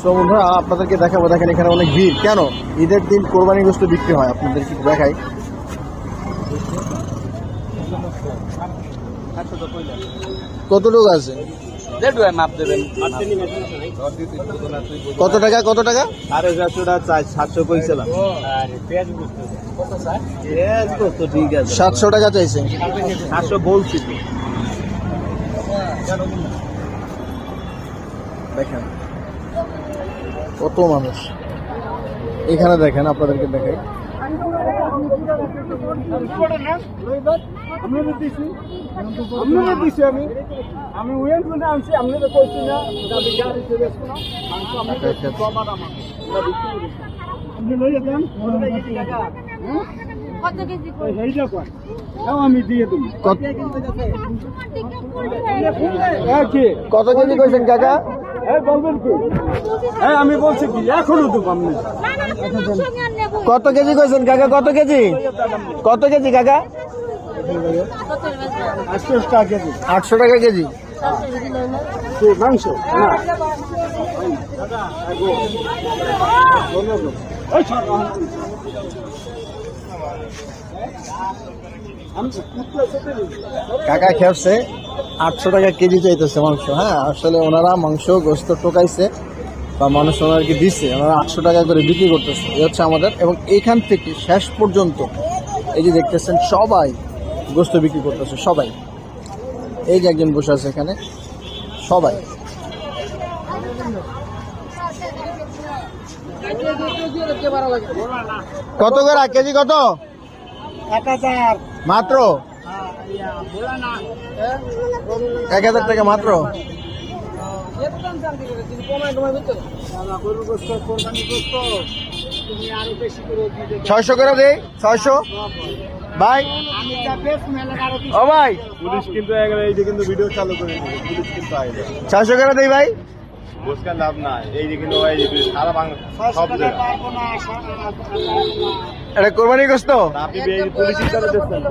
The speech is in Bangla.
সো বন্ধুরা আপনাদেরকে দেখাবো, দেখেন এখানে অনেক ভিড় কেন, ঈদের দিন কোরবানি গোশত বিক্রি হয়, আপনাদেরকে দেখাই। কতটুকু আছে, কত টাকা, কত টাকা? 700 কইছিলাম। 700 টাকা চাইছে। 700 বলছি তো। দেখেন কত মানুষ এখানে, দেখেন আপনাদেরকে দেখাই। আমি ওয়েন করে আনছি, আমি তো কইছি না গাড়ি চলে আসবো না। আমি দিয়ে দেবো। কত কেজি কইছেন কাকা? বলবেন কি? হ্যাঁ আমি বলছি কি এখনো দেবো আপনি। কত কেজি কইছেন কাকা? কত কেজি, কত কেজি কাকা? 800 টাকা কেজি। 800 টাকা কেজি মাংস না। কাকা খেপছে 800 টাকা কেজি চাইতেছে মাংস। হ্যাঁ আসলে ওনারা মাংস গোস্ত টোকাইছে বা মানুষ ওনাদেরকে দিচ্ছে, ওনারা 800 টাকা করে বিক্রি করতেছে। এই হচ্ছে আমাদের, এবং এইখান থেকে শেষ পর্যন্ত এই যে দেখতেছেন সবাই গোস্ত বিক্রি করতেছে, সবাই। এই যে একজন বসে আছে এখানে, সবাই। কত করে কেজি? কত? 1000 মাত্র 1000 টাকা মাত্র। 600 করে দেই, 600 ভাই। ও ভাই পুলিশ কিন্তু এই যে কিন্তু ভিডিও চালু করে দিবে, পুলিশ কিন্তু আইবে। 600 করে দেই ভাই। বুঝকা লাভ নাই, এই যে কিন্তু এই যে সারা বাংলা সব জায়গা এটা কোরবানি গোস্ত। আপনি এই পুলিশ হিসাবে দেখছেন।